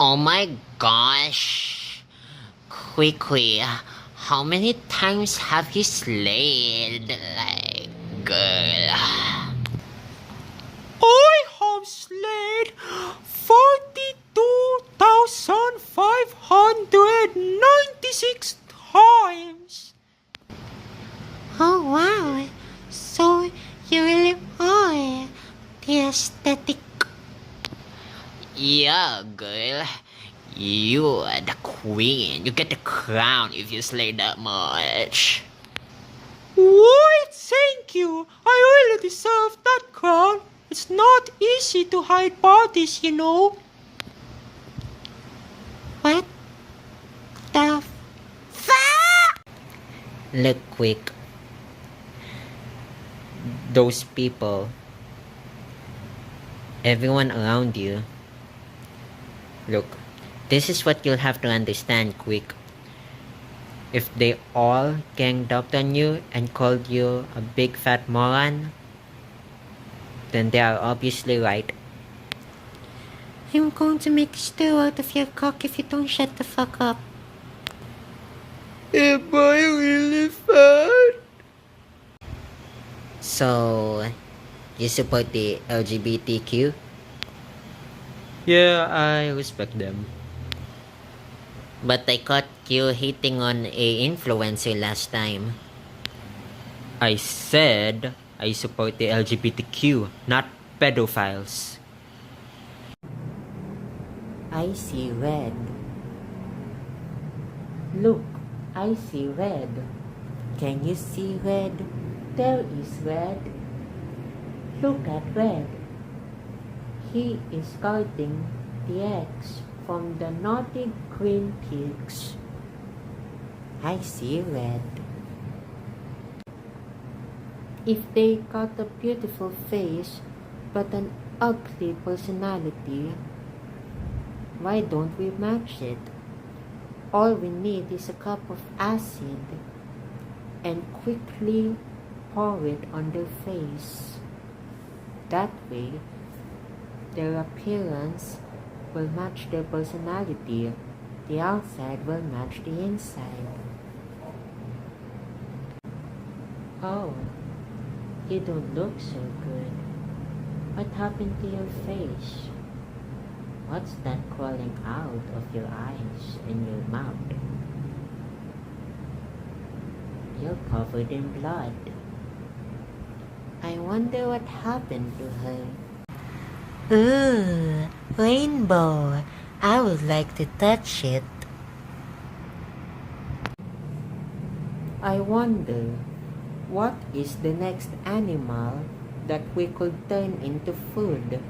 Oh my gosh. Quickly, how many times have you slayed? Like, girl. I have slayed 42,596 times. Oh wow, so you really are the aesthetic. Yeah, girl. You are the queen. You get the crown if you slay that much. Why, thank you. I really deserve that crown. It's not easy to hide bodies, you know. What the fuck? Look quick. Those people. Everyone around you. Look, this is what you'll have to understand quick. If they all ganged up on you and called you a big fat moron, then they are obviously right. I'm going to make a stew out of your cock if you don't shut the fuck up. Am I really fat? So, you support the LGBTQ? Yeah, I respect them. But I caught you hitting on a influencer last time. I said I support the LGBTQ, not pedophiles. I see red. Look, I see red. Can you see red? There is red. Look at red. He is guarding the eggs from the naughty green pigs. I see red. If they got a beautiful face but an ugly personality, why don't we match it? All we need is a cup of acid and quickly pour it on their face. That way, their appearance will match their personality. The outside will match the inside. Oh, you don't look so good. What happened to your face? What's that crawling out of your eyes and your mouth? You're covered in blood. I wonder what happened to her. Ooh, rainbow. I would like to touch it. I wonder, what is the next animal that we could turn into food?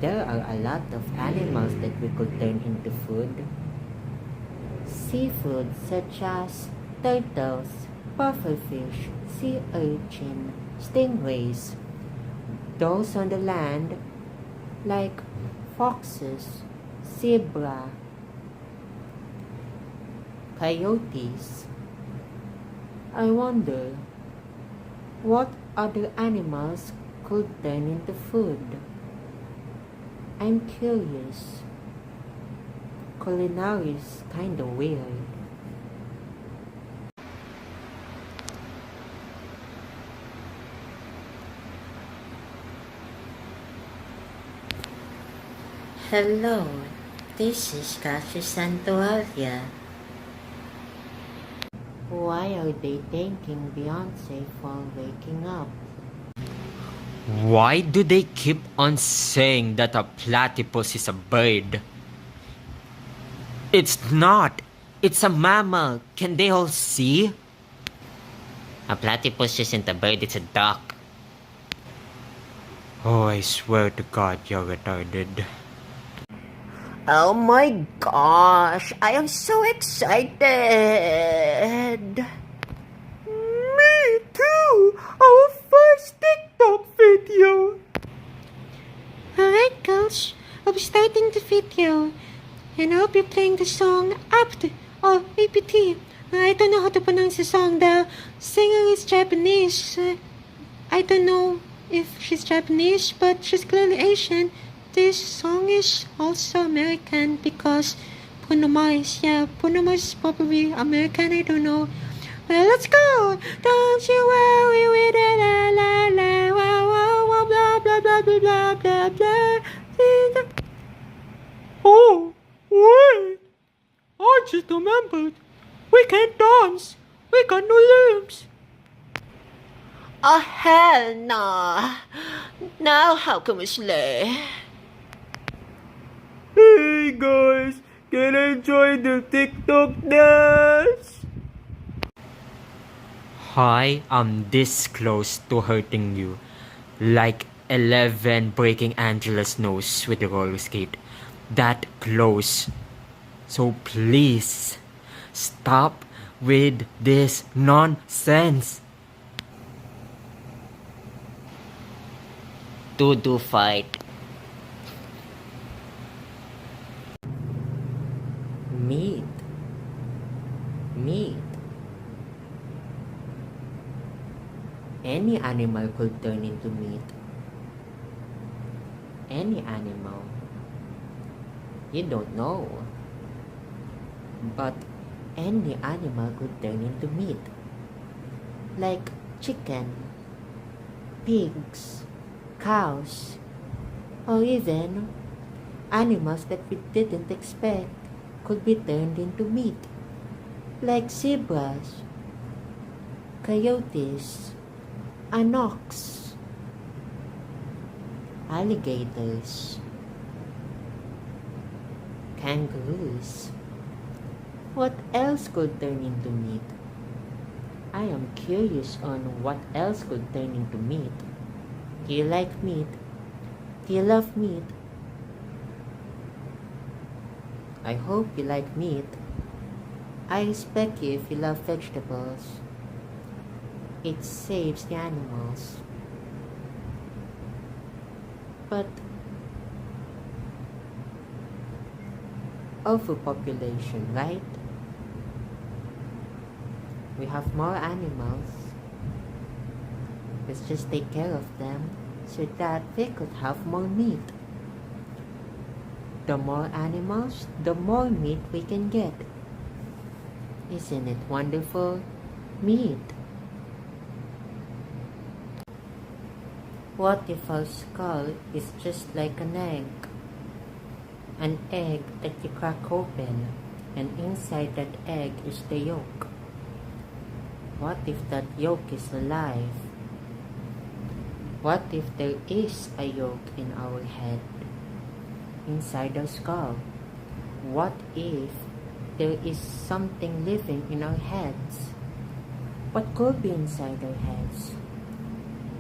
There are a lot of animals that we could turn into food. Seafood such as turtles, pufferfish, sea urchin, stingrays. Those on the land like foxes, zebra, coyotes. I wonder, what other animals could turn into food? I'm curious. Culinary is kinda weird. Hello, this is Cassius Santoalla. Why are they thanking Beyonce for waking up? Why do they keep on saying that a platypus is a bird? It's not. It's a mammal. Can they all see? A platypus isn't a bird, it's a duck. Oh, I swear to God, you're retarded. Oh my gosh, I am so excited! Me too! Our first TikTok video! Alright girls, I'll be starting the video. And I'll be playing the song APT or APT. I don't know how to pronounce the song. The singer is Japanese. I don't know if she's Japanese, but she's clearly Asian. this song is also American because Bruno Mars. Yeah, Bruno Mars is probably American. I don't know. Well, let's go. Don't you worry with it, la la la, wow wow wow, blah blah blah blah blah blah blah. Oh, wait! I just remembered. We can't dance. We got no limbs. Oh, hell no. Now how can we slay? Hey guys, can I join the TikTok dance? Hi, I'm this close to hurting you. Like 11 breaking Angela's nose with the roller skate. That close. So please, stop with this nonsense. Do fight. Meat. Meat. Any animal could turn into meat. Any animal. You don't know. But any animal could turn into meat. Like chicken, pigs, cows, or even animals that we didn't expect could be turned into meat. Like zebras, coyotes, an ox, alligators, kangaroos. What else could turn into meat? I am curious on what else could turn into meat. Do you like meat? Do you love meat? I hope you like meat. I respect you if you love vegetables. It saves the animals. But overpopulation, right? We have more animals. Let's just take care of them so that we could have more meat. The more animals, the more meat we can get. Isn't it wonderful? Meat. What if our skull is just like an egg? An egg that you crack open, and inside that egg is the yolk. What if that yolk is alive? What if there is a yolk in our head, inside our skull? What if there is something living in our heads? What could be inside our heads?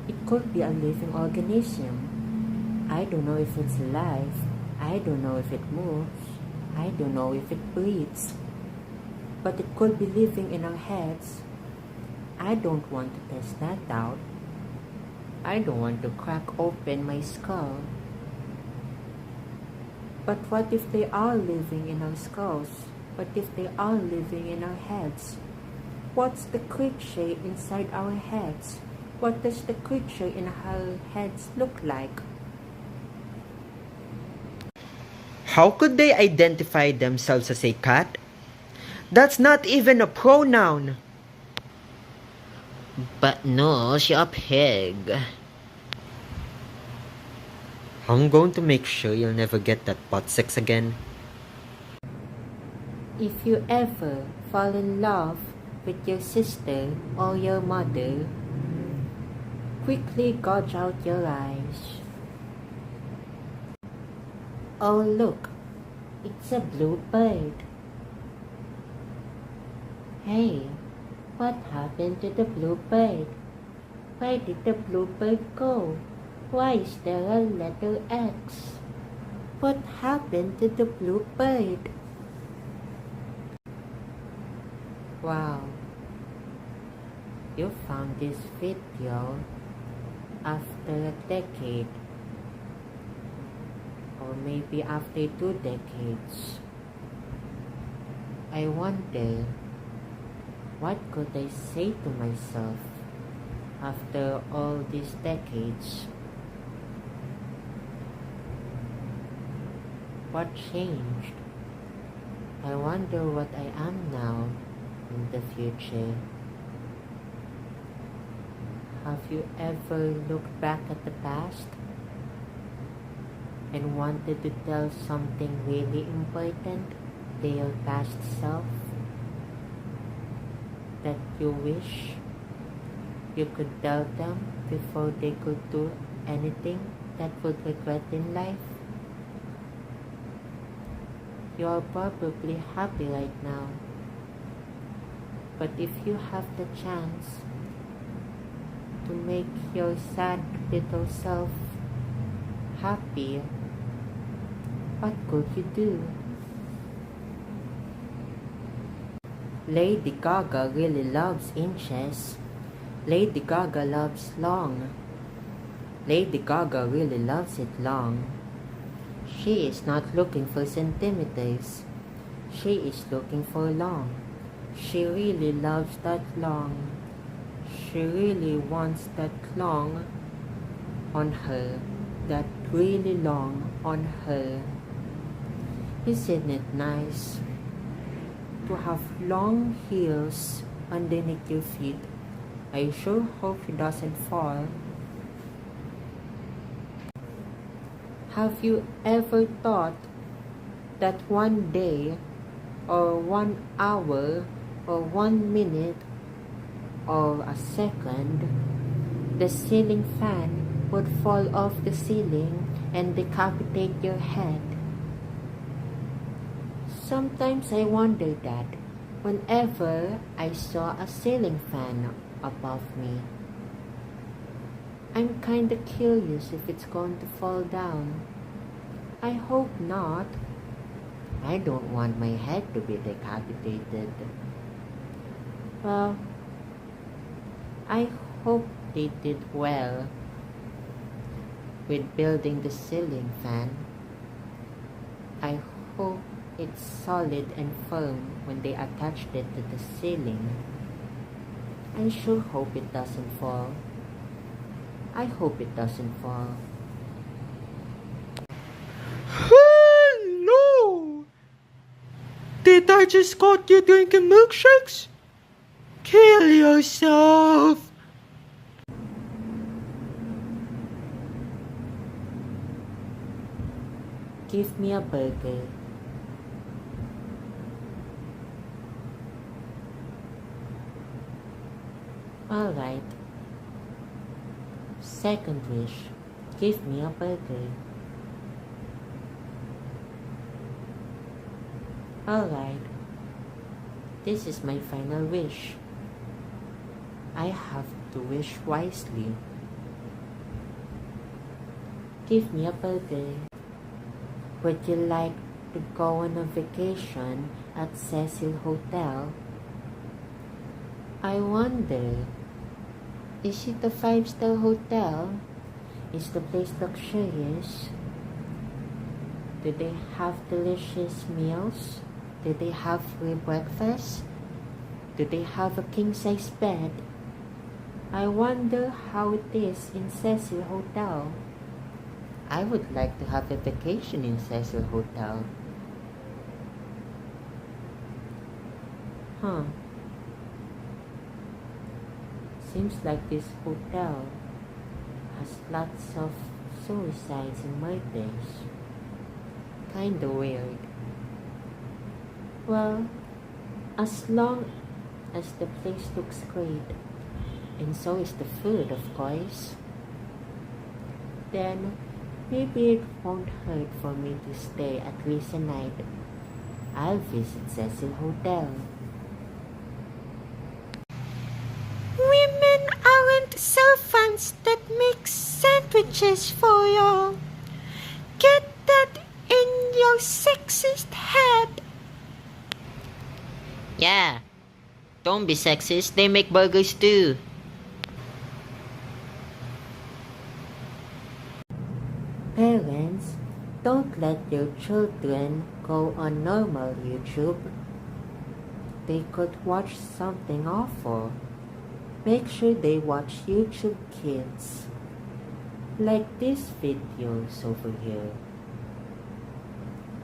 It could be a living organism. I don't know if it's alive. I don't know if it moves. I don't know if it breathes. But it could be living in our heads. I don't want to test that out. I don't want to crack open my skull. But what if they are living in our skulls? What if they are living in our heads? What's the creature inside our heads? What does the creature in our heads look like? How could they identify themselves as a cat? That's not even a pronoun. But no, she's a pig. I'm going to make sure you'll never get that butt sex again. If you ever fall in love with your sister or your mother, quickly gouge out your eyes. Oh look, it's a blue bird. Hey, what happened to the blue bird? Where did the blue bird go? Why is there a letter X? What happened to the blue bird? Wow, you found this video after a decade, or maybe after 2 decades. I wonder, what could I say to myself after all these decades? What changed? I wonder what I am now in the future. Have you ever looked back at the past and wanted to tell something really important to your past self that you wish you could tell them before they could do anything that would regret in life? You are probably happy right now, but if you have the chance to make your sad little self happy, what could you do? Lady Gaga really loves inches. Lady Gaga loves long. Lady Gaga really loves it long. She is not looking for centimeters. She is looking for long. She really loves that long. She really wants that long on her. That really long on her. Isn't it nice to have long heels underneath your feet? I sure hope she doesn't fall. Have you ever thought that one day or 1 hour or 1 minute or a second the ceiling fan would fall off the ceiling and decapitate your head? Sometimes I wonder that whenever I saw a ceiling fan above me. I'm kinda curious if it's going to fall down. I hope not. I don't want my head to be decapitated. Well, I hope they did well with building the ceiling fan. I hope it's solid and firm when they attached it to the ceiling. I sure hope it doesn't fall. I hope it doesn't fall. Hello! Did I just caught you drinking milkshakes? Kill yourself! Give me a burger. Alright. Second wish. Give me a burger. Alright. This is my final wish. I have to wish wisely. Give me a burger. Would you like to go on a vacation at Cecil Hotel? I wonder, is it a 5-star hotel? Is the place luxurious? Do they have delicious meals? Do they have free breakfast? Do they have a king-size bed? I wonder how it is in Cecil Hotel. I would like to have a vacation in Cecil Hotel. Seems like this hotel has lots of suicides and murders. Kinda weird. Well, as long as the place looks great, and so is the food, of course, then maybe it won't hurt for me to stay at least a night. I'll visit Cecil Hotel. Women aren't servants that make sandwiches for you. Get that in your sexist head. Yeah. Don't be sexist, they make burgers too. Parents, don't let your children go on normal YouTube. They could watch something awful. Make sure they watch YouTube Kids. Like these videos over here.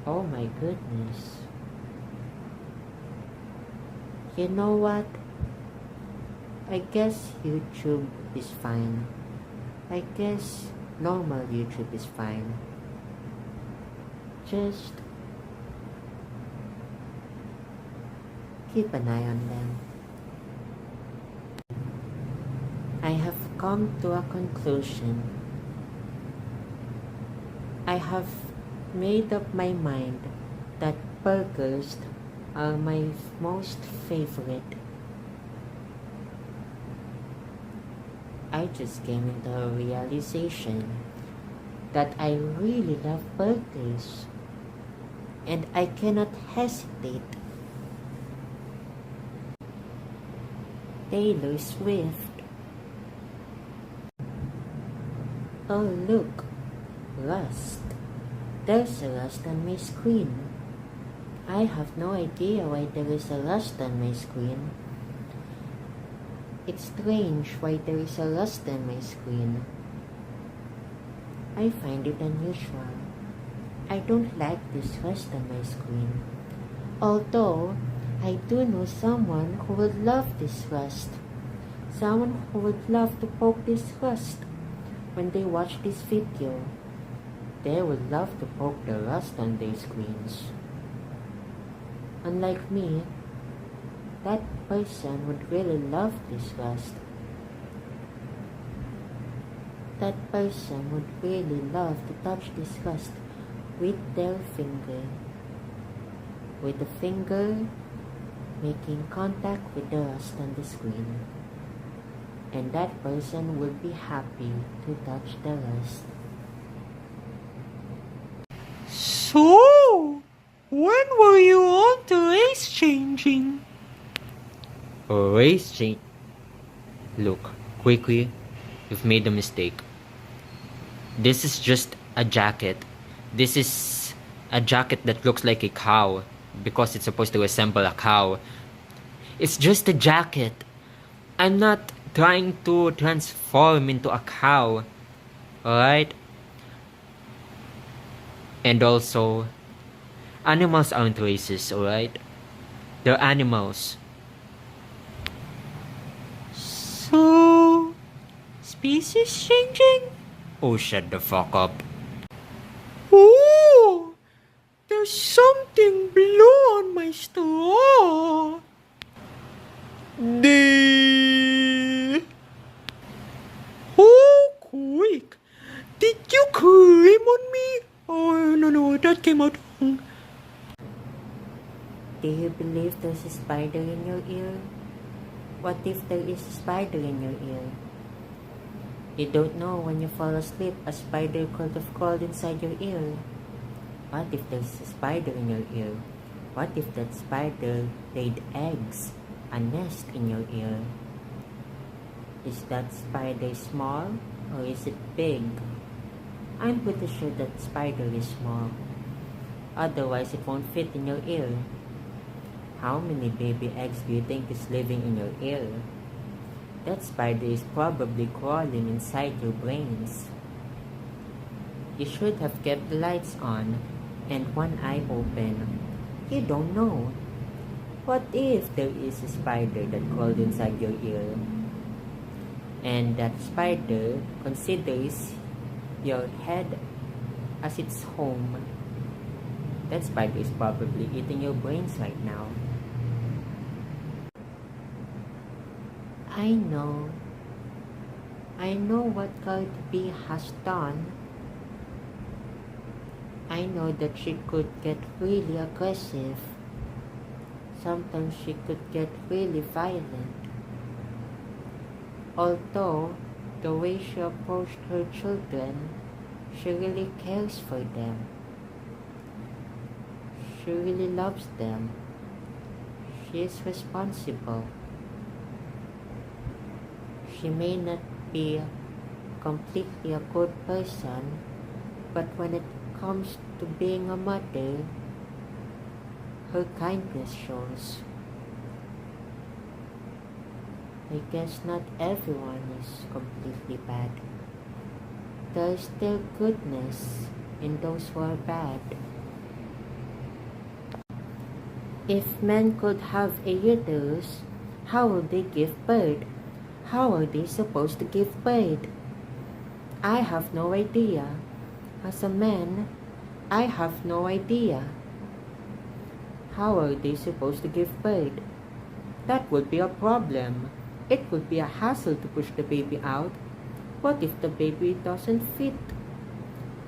Oh my goodness. You know what? I guess YouTube is fine. I guess normal YouTube is fine. Just keep an eye on them. I have come to a conclusion. I have made up my mind that burgers are my most favorite. I just came into a realization that I really love burgers and I cannot hesitate. Taylor Swift. Oh look, rust. There's a rust on my screen. I have no idea why there is a rust on my screen. It's strange why there is a rust on my screen. I find it unusual. I don't like this rust on my screen. Although, I do know someone who would love this rust. Someone who would love to poke this rust when they watch this video. They would love to poke the rust on their screens. Unlike me, that person would really love this rust. That person would really love to touch this rust with their finger. With the finger making contact with the rust on the screen. And that person will be happy to touch the rust. So, when were you on to race changing? Race change. Look, quickly, you've made a mistake. This is just a jacket. This is a jacket that looks like a cow because it's supposed to resemble a cow. It's just a jacket. I'm not trying to transform into a cow. Alright? And also, animals aren't racist, alright? They're animals. So, species changing? Oh, shut the fuck up. Oh, there's something blue on my straw. Oh, quick! Did you cream on me? Oh, no, that came out wrong. Do you believe there's a spider in your ear? What if there is a spider in your ear? You don't know when you fall asleep a spider could have crawled inside your ear. What if there's a spider in your ear? What if that spider laid eggs, a nest in your ear? Is that spider small or is it big? I'm pretty sure that spider is small. Otherwise it won't fit in your ear. How many baby eggs do you think is living in your ear? That spider is probably crawling inside your brains. You should have kept the lights on and one eye open. You don't know. What if there is a spider that crawled inside your ear? And that spider considers your head as its home. That spider is probably eating your brains right now. I know what Cardi B has done. I know that she could get really aggressive. Sometimes she could get really violent. Although, the way she approached her children, she really cares for them. She really loves them. She is responsible. She may not be completely a good person, but when it comes to being a mother, her kindness shows. I guess not everyone is completely bad. There is still goodness in those who are bad. If men could have a uterus, how would they give birth? How are they supposed to give birth? I have no idea. As a man, I have no idea. How are they supposed to give birth? That would be a problem. It would be a hassle to push the baby out. What if the baby doesn't fit?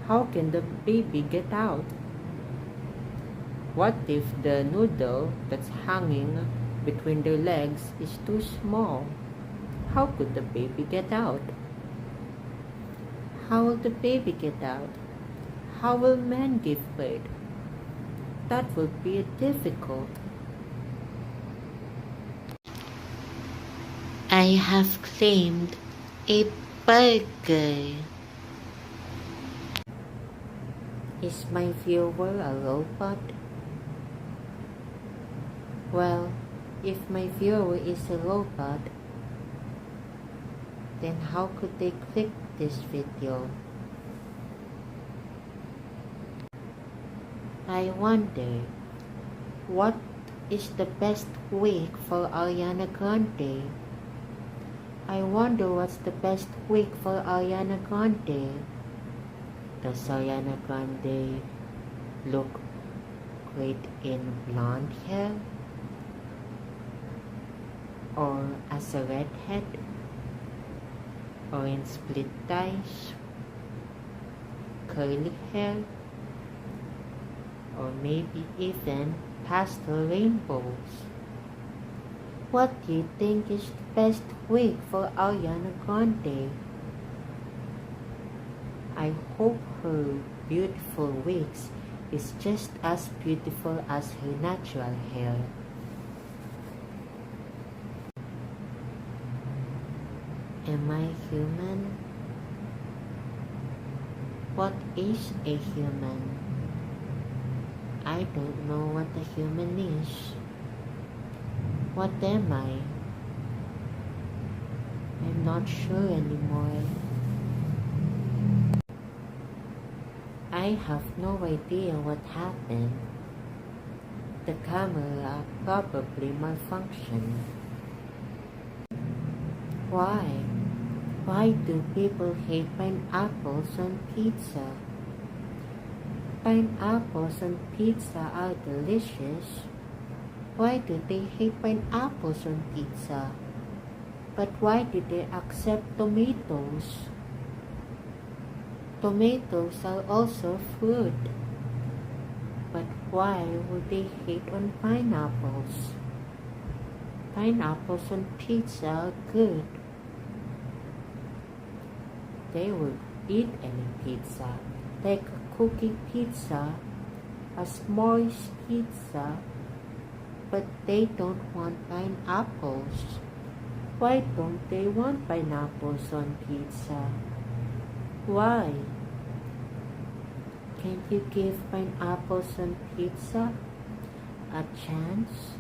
How can the baby get out? What if the noodle that's hanging between their legs is too small? How could the baby get out? How will the baby get out? How will men give birth? That will be difficult. I have claimed a burger. Is my viewer a robot? Well, if my viewer is a robot, then how could they click this video? I wonder, what is the best wig for Ariana Grande? I wonder what's the best wig for Ariana Grande. Does Ariana Grande look great in blonde hair? Or as a redhead? Or in split ties? Curly hair? Or maybe even pastel rainbows? What do you think is the best wig for Ariana Grande? I hope her beautiful wigs is just as beautiful as her natural hair. Am I human? What is a human? I don't know what a human is. What am I? I'm not sure anymore. I have no idea what happened. The camera probably malfunctioned. Why? Why do people hate pineapples on pizza? Pineapples on pizza are delicious. Why do they hate pineapples on pizza? But why did they accept tomatoes? Tomatoes are also fruit. But why would they hate on pineapples? Pineapples on pizza are good. They would eat any pizza, like a cookie pizza, a s'mores pizza, but they don't want pineapples. Why don't they want pineapples on pizza? Why? Can't you give pineapples on pizza a chance?